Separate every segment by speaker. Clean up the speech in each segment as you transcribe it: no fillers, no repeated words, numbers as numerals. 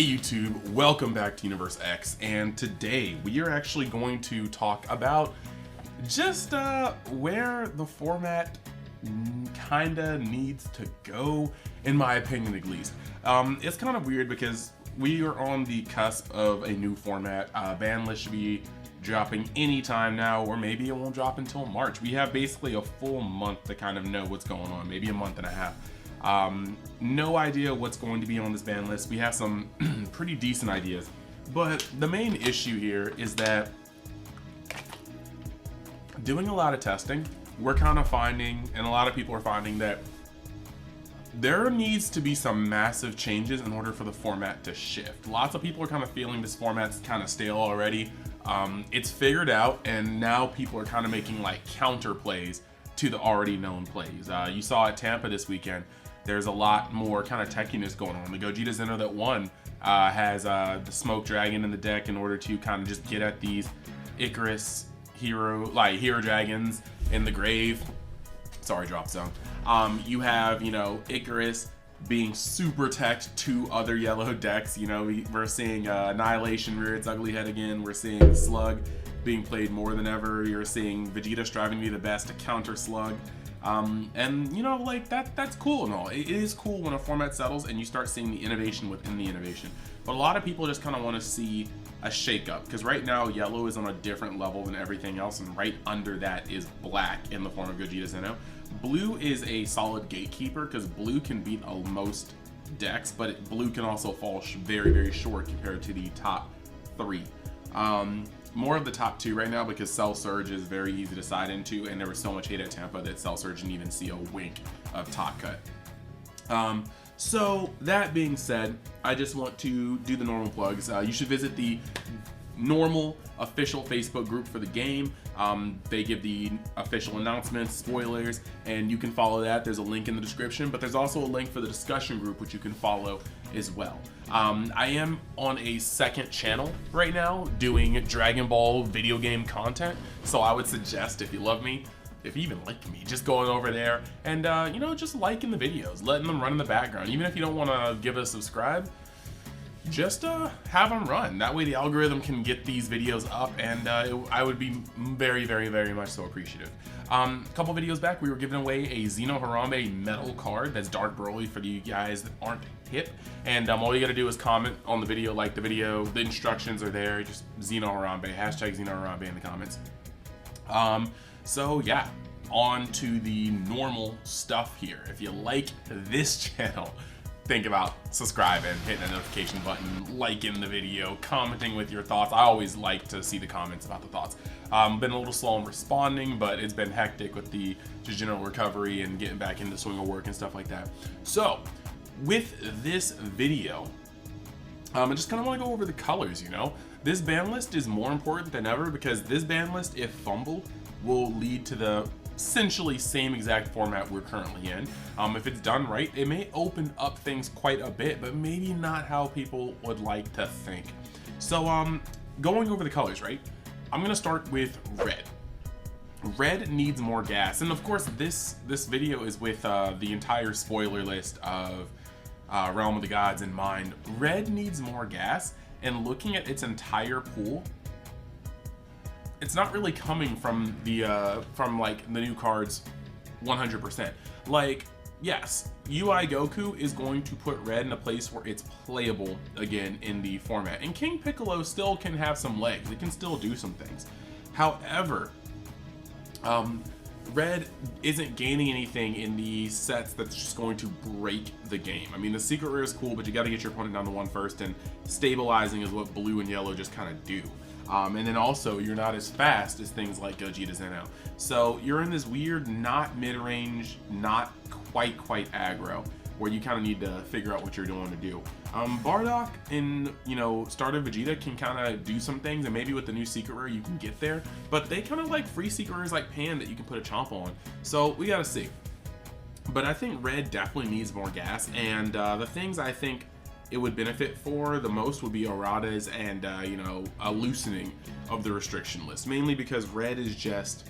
Speaker 1: Hey YouTube, welcome back to UniX, and today we are actually going to talk about just where the format kinda needs to go, in my opinion at least. It's kind of weird because we are on the cusp of a new format. Banlist should be dropping anytime now, or maybe it won't drop until March. We have basically a full month to kind of know what's going on, maybe a month and a half. No idea what's going to be on this ban list. We have some pretty decent ideas, but the main issue here is that doing a lot of testing, we're kind of finding, and a lot of people are finding, that there needs to be some massive changes in order for the format to shift. Lots of people are kind of feeling this format's kind of stale already. It's figured out, and now people are kind of making like counter plays to the already known plays. You saw at Tampa this weekend, there's a lot more kind of techiness going on. The Gogeta Zeno that won has the Smoke Dragon in the deck in order to kind of just get at these Icarus hero dragons in the grave. Sorry, drop zone. You have, Icarus being super teched to other yellow decks. We're seeing Annihilation rear its ugly head again. We're seeing Slug being played more than ever. You're seeing Vegeta striving to be the best to counter Slug. That's cool and all. It is cool when a format settles and you start seeing the innovation within the innovation. But a lot of people just kind of want to see a shakeup, because right now yellow is on a different level than everything else, and right under that is black in the form of Gogeta Zeno. Blue is a solid gatekeeper because blue can beat most decks, but blue can also fall very, very short compared to the top three. More of the top two right now, because Cell Surge is very easy to side into, and there was so much hate at Tampa that Cell Surge didn't even see a wink of top cut. So that being said, I just want to do the normal plugs. You should visit the normal official Facebook group for the game. They give the official announcements, spoilers, and you can follow that. There's a link in the description, but there's also a link for the discussion group, which you can follow as well. I am on a second channel right now doing Dragon Ball video game content, so I would suggest, if you love me, if you even like me, just going over there and just liking the videos, letting them run in the background. Even if you don't want to give it a subscribe, just have them run. That way the algorithm can get these videos up, and I would be very, very, very much so appreciative. A couple videos back, we were giving away a Xeno Harambe metal card that's Dark Broly for you guys that aren't hip, and all you gotta do is comment on the video, like the video, the instructions are there, just Xeno Harambe, hashtag Xeno Harambe in the comments. So yeah, on to the normal stuff here. If you like this channel, think about subscribing, hitting the notification button, liking the video, commenting with your thoughts. I always like to see the comments about the thoughts. Been a little slow in responding, but it's been hectic with the just general recovery and getting back into the swing of work and stuff like that. So with this video, I just kind of want to go over the colors. This ban list is more important than ever, because this ban list, if fumbled, will lead to the essentially same exact format we're currently in. If it's done right, it may open up things quite a bit, but maybe not how people would like to think. So going over the colors, right? I'm gonna start with red. Red needs more gas, and of course this video is with the entire spoiler list of Realm of the Gods in mind. Red needs more gas, and looking at its entire pool, it's not really coming from the the new cards 100%. Yes, UI Goku is going to put red in a place where it's playable again in the format, and King Piccolo still can have some legs. It can still do some things. However, red isn't gaining anything in the sets that's just going to break the game. I mean, the secret rare is cool, but you got to get your opponent down to 1 first, and stabilizing is what blue and yellow just kind of do. And then also, you're not as fast as things like Gogeta Zeno. So you're in this weird, not mid-range, not quite aggro, where you kind of need to figure out what you're doing to do. Bardock in, starter Vegeta can kind of do some things, and maybe with the new secret rare you can get there, but they kind of like free secret rares like Pan that you can put a chomp on. So we gotta see. But I think red definitely needs more gas, and the things I think it would benefit for the most would be erratas and a loosening of the restriction list, mainly because red is just,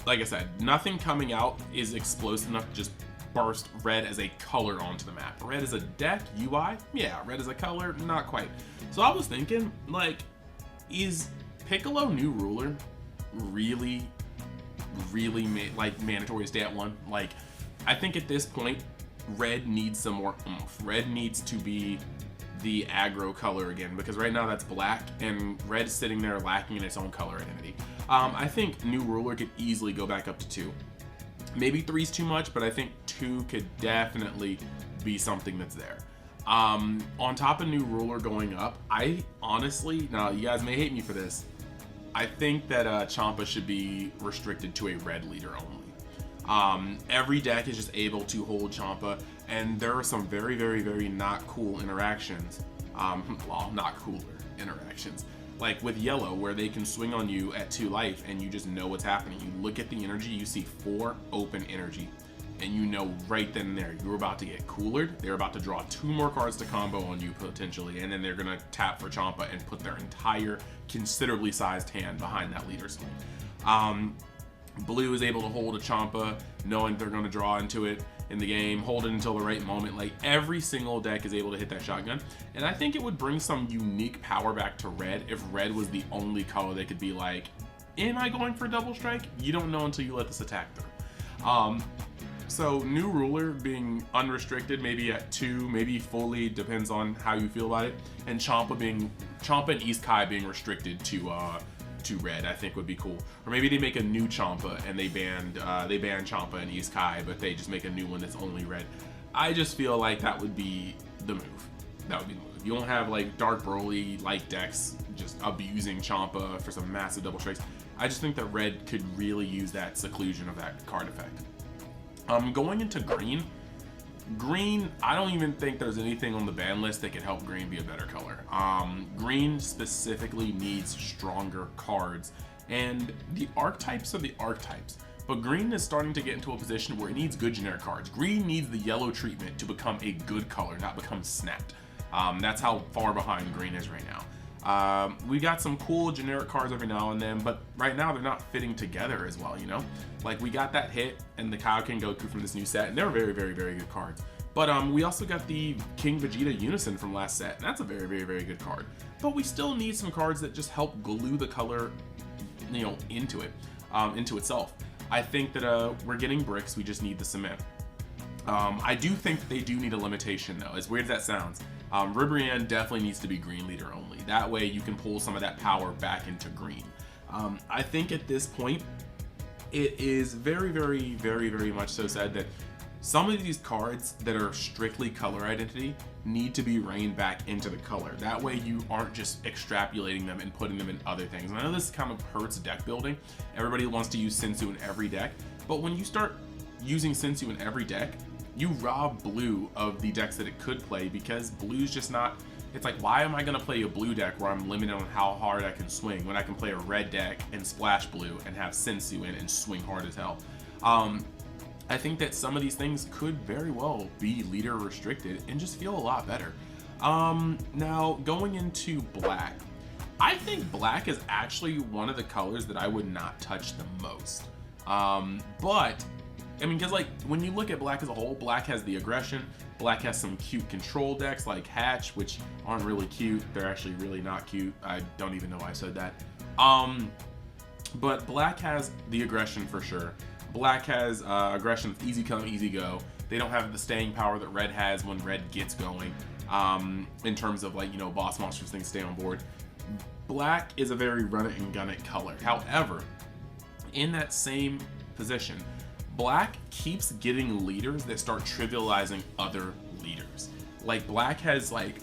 Speaker 1: like I said, nothing coming out is explosive enough to just burst red as a color onto the map. Red as a deck, UI, yeah, red as a color, not quite. So I was thinking, like, is Piccolo New Ruler really mandatory to stay at 1? Like, I think at this point, red needs some more oomph. Red needs to be the aggro color again, because right now that's black, and red's sitting there lacking in its own color identity. I think New Ruler could easily go back up to 2. Maybe 3's too much, but I think 2 could definitely be something that's there. On top of New Ruler going up, I honestly, now you guys may hate me for this, I think that Champa should be restricted to a red leader only. Every deck is just able to hold Champa, and there are some very, very, very not cool interactions. Well, not cooler interactions. Like with yellow, where they can swing on you at 2 life and you just know what's happening. You look at the energy, you see 4 open energy, and you know right then and there, you're about to get coolered. They're about to draw 2 more cards to combo on you potentially, and then they're gonna tap for Champa and put their entire considerably sized hand behind that leader swing. Blue is able to hold a Champa, knowing they're gonna draw into it in the game, hold it until the right moment. Like, every single deck is able to hit that shotgun, and I think it would bring some unique power back to red if red was the only color they could be like, am I going for double strike? You don't know until you let this attack through. So New Ruler being unrestricted, maybe at 2, maybe fully, depends on how you feel about it, and Champa and East Kai being restricted to red, I think would be cool. Or maybe they make a new Champa and they ban Champa and East Kai, but they just make a new one that's only red. I just feel like that would be the move. That would be the move. You don't have like Dark Broly like decks just abusing Champa for some massive double strikes. I just think that red could really use that seclusion of that card effect. Going into green, I don't even think there's anything on the ban list that could help green be a better color. Green specifically needs stronger cards, and the archetypes are the archetypes, but green is starting to get into a position where it needs good generic cards. Green needs the yellow treatment to become a good color, not become snapped. That's how far behind green is right now. We got some cool generic cards every now and then, but right now they're not fitting together as well, you know? Like, we got that Hit and the Kaioken Goku from this new set, and they're very, very, very good cards. But we also got the King Vegeta Unison from last set, and that's a very, very, very good card. But we still need some cards that just help glue the color, you know, into it, into itself. I think that we're getting bricks, we just need the cement. I do think they do need a limitation though, as weird as that sounds. Ribrianne definitely needs to be green leader only. That way you can pull some of that power back into green. I think at this point, it is very, very, very, very much so said that some of these cards that are strictly color identity need to be reined back into the color. That way you aren't just extrapolating them and putting them in other things. And I know this kind of hurts deck building. Everybody wants to use Sensu in every deck, but when you start using Sensu in every deck, you rob blue of the decks that it could play, because blue's just not, it's like, why am I gonna play a blue deck where I'm limited on how hard I can swing when I can play a red deck and splash blue and have Sensu in and swing hard as hell? I think that some of these things could very well be leader restricted and just feel a lot better. Now going into black, I think black is actually one of the colors that I would not touch the most. But I mean, because like when you look at black as a whole, black has the aggression, black has some cute control decks like Hatch, which aren't really cute. They're actually really not cute. I don't even know why I said that. But black has the aggression for sure. Black has aggression with easy come, easy go. They don't have the staying power that red has when red gets going, in terms of like, you know, boss monsters, things stay on board. Black is a very run it and gun it color. However, in that same position, black keeps getting leaders that start trivializing other leaders. Like, black has like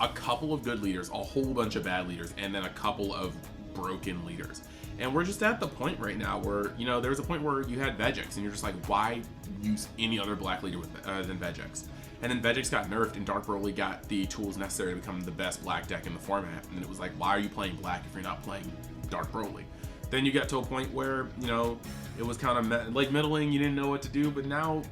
Speaker 1: a couple of good leaders, a whole bunch of bad leaders, and then a couple of broken leaders. And we're just at the point right now where, you know, there was a point where you had Vegex and you're just like, why use any other black leader than Vegex? And then Vegex got nerfed and Dark Broly got the tools necessary to become the best black deck in the format. And it was like, why are you playing black if you're not playing Dark Broly? Then you got to a point where, you know, it was kind of like middling, you didn't know what to do, but now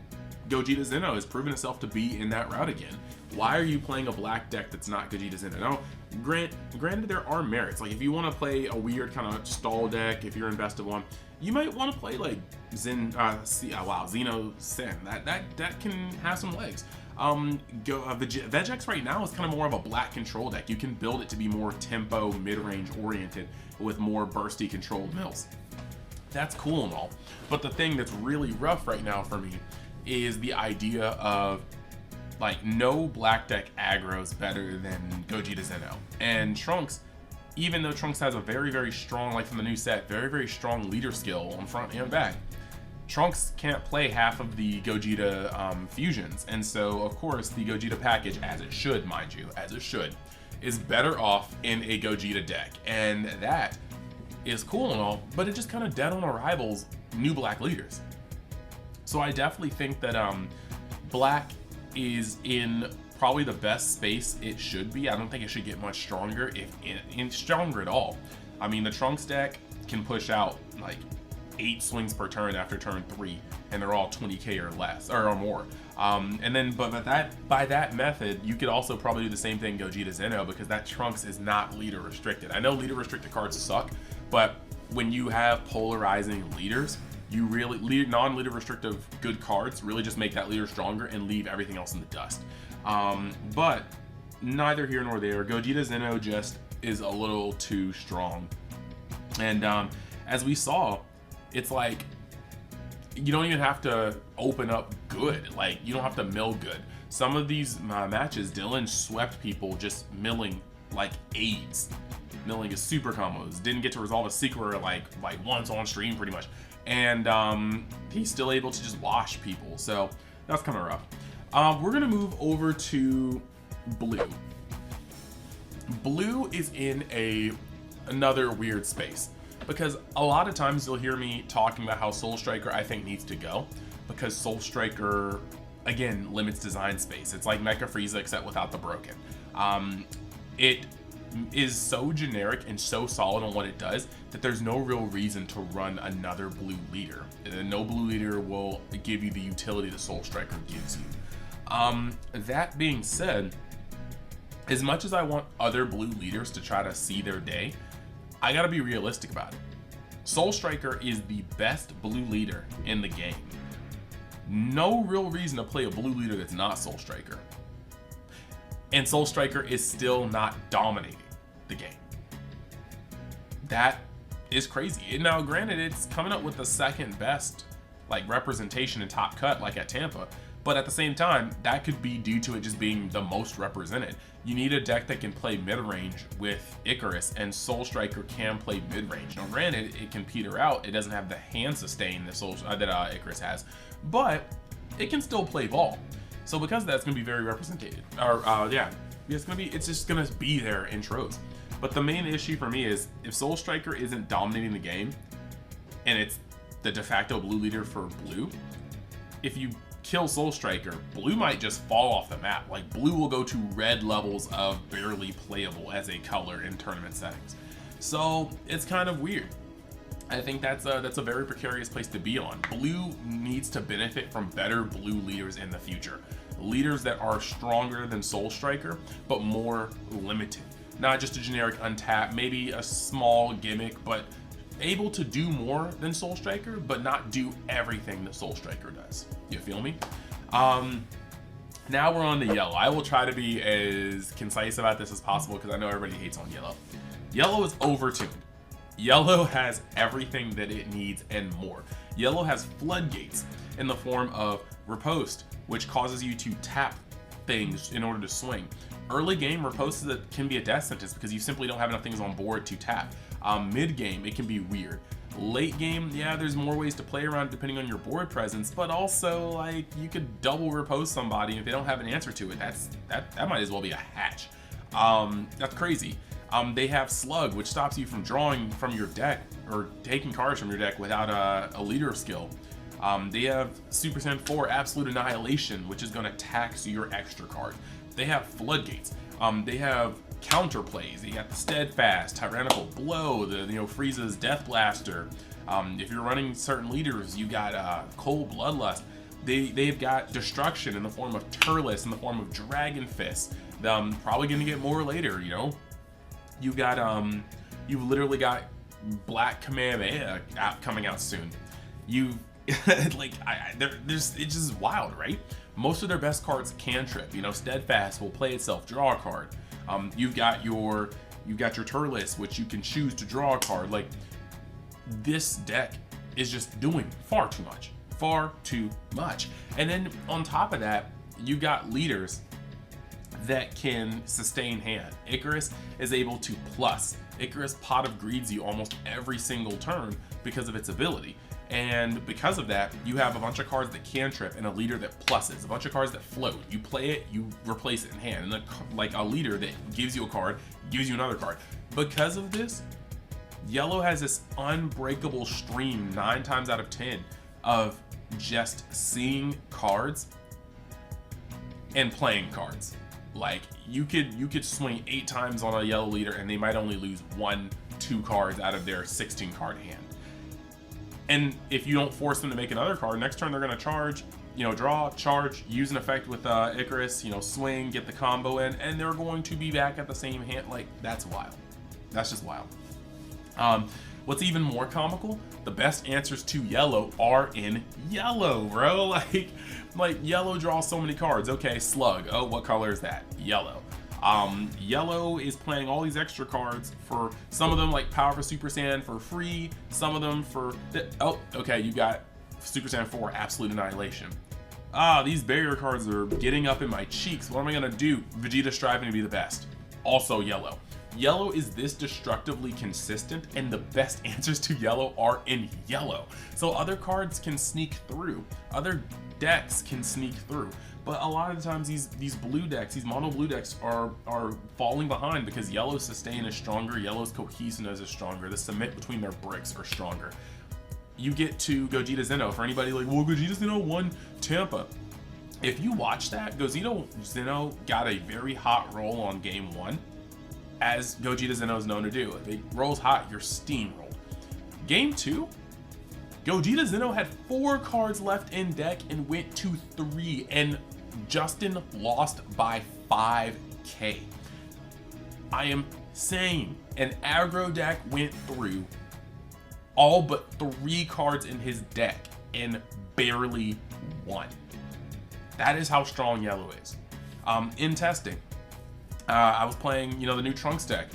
Speaker 1: Gogeta Zeno has proven itself to be in that route again. Why are you playing a black deck that's not Gogeta Zeno? Now, granted there are merits. Like, if you want to play a weird kind of stall deck, if you're in best of one, you might want to play like Xeno Sin. That can have some legs. Vegex right now is kind of more of a black control deck. You can build it to be more tempo, mid-range oriented with more bursty controlled mills. That's cool and all, but the thing that's really rough right now for me is the idea of like no black deck aggros better than Gogeta Zeno. And Trunks, even though Trunks has a very, very strong, like from the new set, very, very strong leader skill on front and back, Trunks can't play half of the Gogeta fusions. And so, of course, the Gogeta package, as it should, mind you, as it should, is better off in a Gogeta deck. And that is cool and all, but it just kind of dead on arrival's new black leaders. So I definitely think that black is in probably the best space it should be. I don't think it should get much stronger, if stronger at all. I mean, the Trunks deck can push out like 8 swings per turn after turn 3, and they're all 20k or less or more. And then, but by that method, you could also probably do the same thing Gogeta Zeno, because that Trunks is not leader restricted. I know leader restricted cards suck, but when you have polarizing leaders, you really non-leader restrictive good cards really just make that leader stronger and leave everything else in the dust. But neither here nor there. Gogeta Zeno just is a little too strong. And as we saw, it's like you don't even have to open up good. Like, you don't have to mill good. Some of these matches, Dylan swept people just milling like AIDS. Milling his super combos. Didn't get to resolve a secret like once on stream pretty much. And he's still able to just wash people. So that's kind of rough. We're gonna move over to blue. Blue is in another weird space, because a lot of times you'll hear me talking about how Soul Striker I think needs to go, because Soul Striker again limits design space. It's like Mecha Frieza except without the broken. It is so generic and so solid on what it does that there's no real reason to run another blue leader. No blue leader will give you the utility the Soul Striker gives you. That being said, as much as I want other blue leaders to try to see their day, I gotta be realistic about it. Soul Striker is the best blue leader in the game. No real reason to play a blue leader that's not Soul Striker. And Soul Striker is still not dominating the game. That is crazy. And now granted, it's coming up with the second best like representation in top cut like at Tampa, but at the same time that could be due to it just being the most represented. You need a deck that can play mid-range with Icarus, and Soul Striker can play mid-range. Now granted, it can peter out. It doesn't have the hand sustain that Icarus has, but it can still play ball. So because of that, it's gonna be very represented. It's just gonna be there in troves. But the main issue for me is if Soul Striker isn't dominating the game, and it's the de facto blue leader for blue, if you kill Soul Striker, blue might just fall off the map. Like, blue will go to red levels of barely playable as a color in tournament settings. So it's kind of weird. I think that's a very precarious place to be on. Blue needs to benefit from better blue leaders in the future. Leaders that are stronger than Soul Striker, but more limited. Not just a generic untap, maybe a small gimmick, but able to do more than Soul Striker, but not do everything that Soul Striker does. You feel me? Now we're on to yellow. I will try to be as concise about this as possible because I know everybody hates on yellow. Yellow is overtuned. Yellow has everything that it needs and more. Yellow has floodgates in the form of riposte, which causes you to tap things in order to swing. Early game, riposte can be a death sentence because you simply don't have enough things on board to tap. Mid game, it can be weird. Late game, yeah, there's more ways to play around depending on your board presence, but also like you could double riposte somebody, and if they don't have an answer to it, that might as well be a hatch. That's crazy. They have Slug, which stops you from drawing from your deck or taking cards from your deck without a leader skill. They have Super Saiyan 4 Absolute Annihilation, which is going to tax your extra card. They have Floodgates. They have counterplays. You got the Steadfast, Tyrannical Blow, Frieza's Death Blaster. If you're running certain leaders, you got Cold Bloodlust. They've got Destruction in the form of Turles, in the form of Dragon Fist. Probably going to get more later, you know. You've got you've literally got Black Kamehameha app coming out soon. You like it's just wild, right? Most of their best cards cantrip. You know, Steadfast will play itself, draw a card. You've got your Turles, which you can choose to draw a card. Like, this deck is just doing far too much. And then on top of that, you got leaders that can sustain hand. Icarus is able to plus. Icarus Pot of Greeds you almost every single turn because of its ability. And because of that, you have a bunch of cards that cantrip and a leader that pluses, a bunch of cards that float. You play it, you replace it in hand, and then like a leader that gives you a card, gives you another card. Because of this, yellow has this unbreakable stream 9 times out of 10 of just seeing cards and playing cards. Like, you could swing 8 times on a yellow leader and they might only lose 1-2 cards out of their 16 card hand. And if you don't force them to make another card, next turn they're going to charge, you know, draw, charge, use an effect with Icarus, you know, swing, get the combo in, and they're going to be back at the same hand. Like, that's wild. That's just wild. What's even more comical, the best answers to yellow are in yellow, bro. Like yellow draws so many cards. Okay, Slug. Oh, what color is that? Yellow. Yellow is playing all these extra cards for some of them, like Power for Super Saiyan for free, some of them for oh, okay, you got Super Saiyan 4 Absolute Annihilation. These barrier cards are getting up in my cheeks. What am I gonna do? Vegeta striving to be the best. Also yellow. Yellow is this destructively consistent, and the best answers to yellow are in yellow. So other cards can sneak through, other decks can sneak through. But a lot of the times these blue decks, these mono blue decks are falling behind because yellow's sustain is stronger, yellow's cohesiveness is stronger, the cement between their bricks are stronger. You get to Gogeta Zeno. For anybody like, well, Gogeta Zeno won Tampa. If you watch that, Gogeta Zeno got a very hot roll on game 1, as Gogeta Zeno is known to do. If it rolls hot, you're steamrolled. Game 2, Gogeta Zeno had 4 cards left in deck and went to 3, and Justin lost by 5k. I am saying an aggro deck went through all but 3 cards in his deck and barely won. That is how strong yellow is. In testing, I was playing, you know, the new Trunks deck.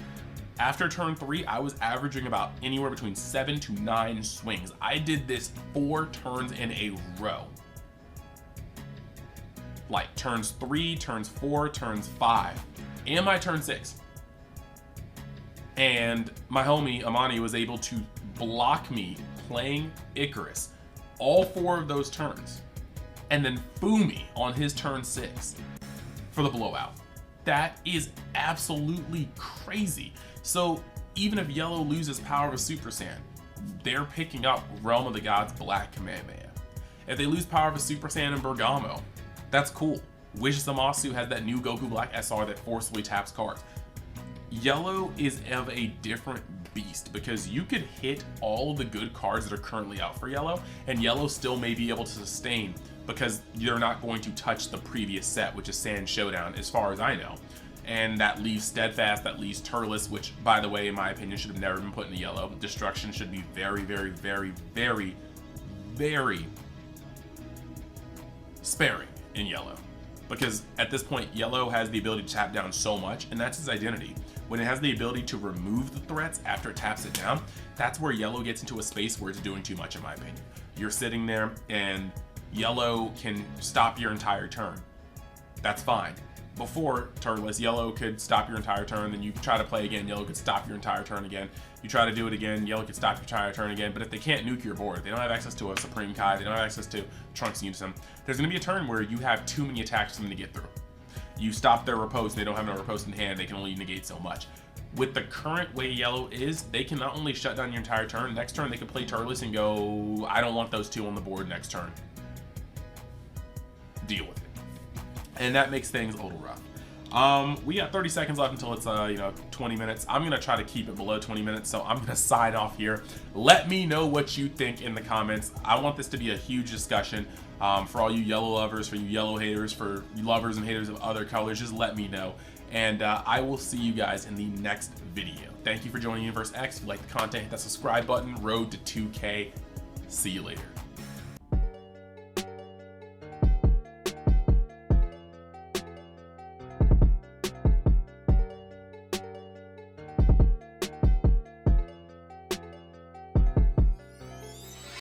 Speaker 1: After turn 3, I was averaging about anywhere between 7 to 9 swings. I did this 4 turns in a row. Like turns 3, turns 4, turns 5, and my turn 6. And my homie Amani was able to block me playing Icarus all 4 of those turns, and then foo me on his turn 6 for the blowout. That is absolutely crazy. So even if yellow loses Power of a Super Saiyan, they're picking up Realm of the Gods Black Kamehameha. If they lose Power of a Super Saiyan and Bergamo, that's cool. Wish Zamasu has that new Goku Black SR that forcibly taps cards. Yellow is of a different beast because you could hit all of the good cards that are currently out for yellow, and yellow still may be able to sustain because you're not going to touch the previous set, which is Sand Showdown, as far as I know. And that leaves Steadfast, that leaves Turles, which, by the way, in my opinion, should have never been put in the yellow. Destruction should be very, very, very, very, very sparing in yellow. Because at this point, yellow has the ability to tap down so much, and that's its identity. When it has the ability to remove the threats after it taps it down, that's where yellow gets into a space where it's doing too much, in my opinion. You're sitting there, and yellow can stop your entire turn. That's fine. Before Turles, yellow could stop your entire turn, then you try to play again, yellow could stop your entire turn again. You try to do it again, yellow could stop your entire turn again. But if they can't nuke your board, they don't have access to a Supreme Kai, they don't have access to Trunks Unison, there's going to be a turn where you have too many attacks for them to get through. You stop their riposte, they don't have no riposte in hand, they can only negate so much. With the current way yellow is, they can not only shut down your entire turn, next turn they can play Turles and go, I don't want those 2 on the board next turn. Deal with it. And that makes things a little rough. We got 30 seconds left until it's 20 minutes. I'm gonna try to keep it below 20 minutes, so I'm gonna sign off here. Let me know what you think in the comments. I want this to be a huge discussion for all you yellow lovers, for you yellow haters, for you lovers and haters of other colors. Just let me know. and I will see you guys in the next video. Thank you for joining Universe X. If you like the content, hit that subscribe button. Road to 2K. See you later.